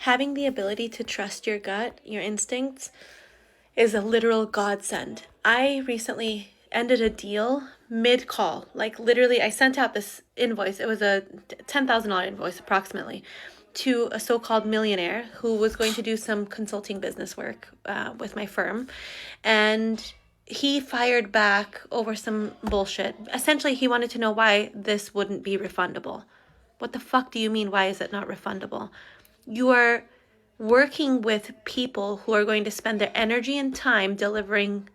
Having the ability to trust your gut, your instincts, is a literal godsend. I recently ended a deal mid-call. Like literally, I sent out this invoice. It was a $10,000 invoice approximately to a so-called millionaire who was going to do some consulting business work with my firm. And he fired back over some bullshit. Essentially, he wanted to know why this wouldn't be refundable. What the fuck do you mean, why is it not refundable? You are working with people who are going to spend their energy and time delivering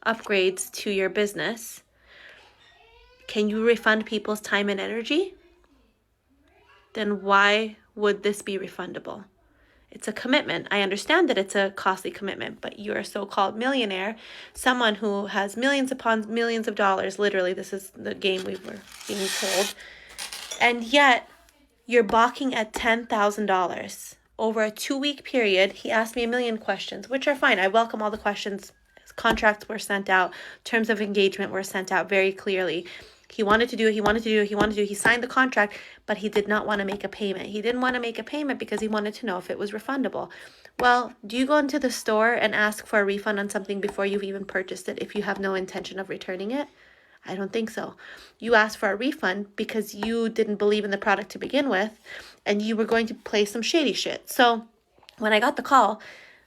upgrades to your business. Can you refund people's time and energy? Then why would this be refundable? It's a commitment. I understand that it's a costly commitment, but you're a so-called millionaire, someone who has millions upon millions of dollars. Literally, this is the game we were being told. And yet, you're balking at $10,000. Over a 2-week period, he asked me a million questions, which are fine. I welcome all the questions. Contracts were sent out. Terms of engagement were sent out very clearly. He wanted to do it. He signed the contract, but he did not want to make a payment. He didn't want to make a payment because he wanted to know if it was refundable. Well, do you go into the store and ask for a refund on something before you've even purchased it if you have no intention of returning it? I don't think so. You asked for a refund because you didn't believe in the product to begin with, and you were going to play some shady shit. So when I got the call,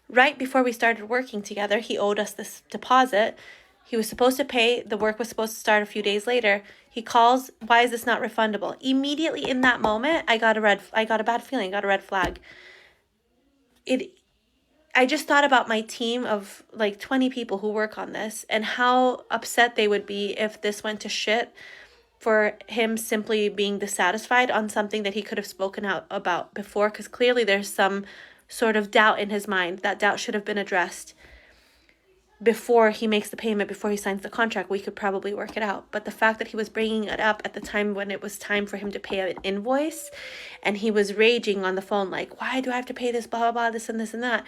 right before we started working together, he owed us this deposit. He was supposed to pay. The work was supposed to start a few days later. He calls, why is this not refundable? Immediately in that moment, I got a bad feeling, got a red flag. I just thought about my team of like 20 people who work on this and how upset they would be if this went to shit for him simply being dissatisfied on something that he could have spoken out about before, because clearly there's some sort of doubt in his mind. That doubt should have been addressed before he makes the payment, before he signs the contract. We could probably work it out. But the fact that he was bringing it up at the time when it was time for him to pay an invoice, and he was raging on the phone like, why do I have to pay this, blah, blah, blah, this and this and that.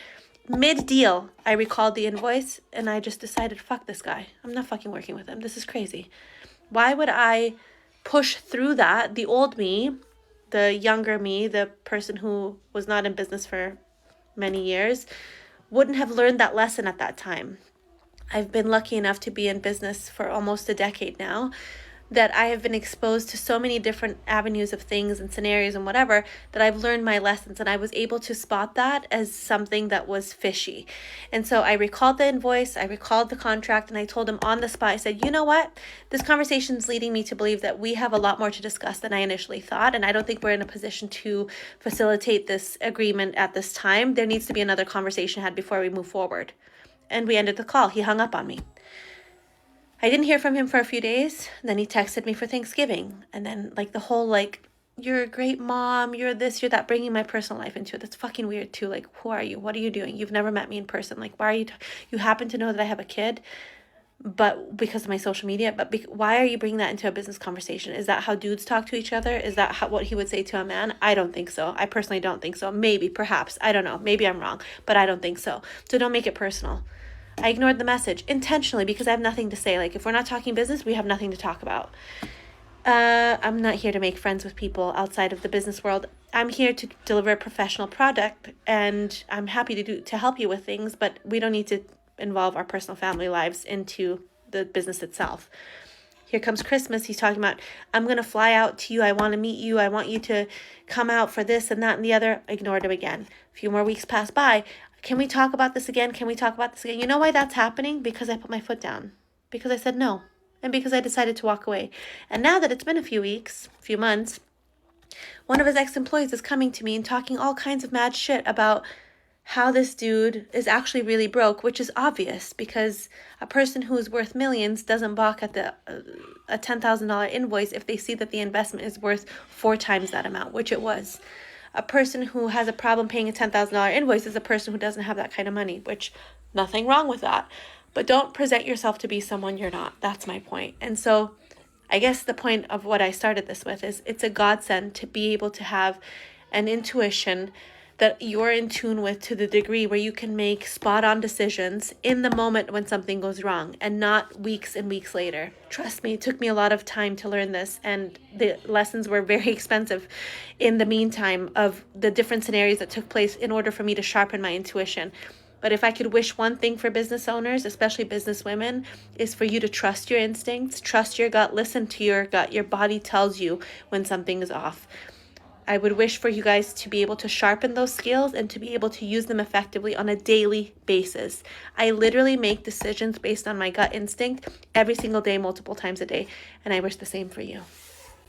Mid-deal, I recalled the invoice, and I just decided, fuck this guy. I'm not fucking working with him. This is crazy. Why would I push through that? The old me, the younger me, the person who was not in business for many years, wouldn't have learned that lesson at that time. I've been lucky enough to be in business for almost a decade now, that I have been exposed to so many different avenues of things and scenarios and whatever, that I've learned my lessons, and I was able to spot that as something that was fishy. And so I recalled the invoice, I recalled the contract, and I told him on the spot, I said, you know what? This conversation is leading me to believe that we have a lot more to discuss than I initially thought, and I don't think we're in a position to facilitate this agreement at this time. There needs to be another conversation had before we move forward. And we ended the call. He hung up on me. I didn't hear from him for a few days. Then he texted me for Thanksgiving. And then like the whole like, you're a great mom, you're this, you're that, bringing my personal life into it. That's fucking weird too. Like, who are you? What are you doing? You've never met me in person. Like, why are you, you happen to know that I have a kid, but because of my social media, but why are you bringing that into a business conversation? Is that how dudes talk to each other? Is that what he would say to a man? I don't think so. I personally don't think so. Maybe, perhaps, I don't know. Maybe I'm wrong, but I don't think so. So don't make it personal. I ignored the message intentionally because I have nothing to say. Like, if we're not talking business, we have nothing to talk about. I'm not here to make friends with people outside of the business world. I'm here to deliver a professional product, and I'm happy to help you with things, but we don't need to involve our personal family lives into the business itself. Here comes Christmas. He's talking about, I'm going to fly out to you. I want to meet you. I want you to come out for this and that and the other. Ignored him again. A few more weeks pass by. Can we talk about this again? Can we talk about this again? You know why that's happening? Because I put my foot down. Because I said no. And because I decided to walk away. And now that it's been a few weeks, a few months, one of his ex-employees is coming to me and talking all kinds of mad shit about how this dude is actually really broke, which is obvious because a person who is worth millions doesn't balk at a $10,000 invoice if they see that the investment is worth 4 times that amount, which it was. A person who has a problem paying a $10,000 invoice is a person who doesn't have that kind of money, which nothing wrong with that. But don't present yourself to be someone you're not. That's my point. And so I guess the point of what I started this with is it's a godsend to be able to have an intuition that you're in tune with to the degree where you can make spot on decisions in the moment when something goes wrong and not weeks and weeks later. Trust me, it took me a lot of time to learn this, and the lessons were very expensive in the meantime of the different scenarios that took place in order for me to sharpen my intuition. But if I could wish one thing for business owners, especially business women, is for you to trust your instincts, trust your gut, listen to your gut. Your body tells you when something is off. I would wish for you guys to be able to sharpen those skills and to be able to use them effectively on a daily basis. I literally make decisions based on my gut instinct every single day, multiple times a day, and I wish the same for you.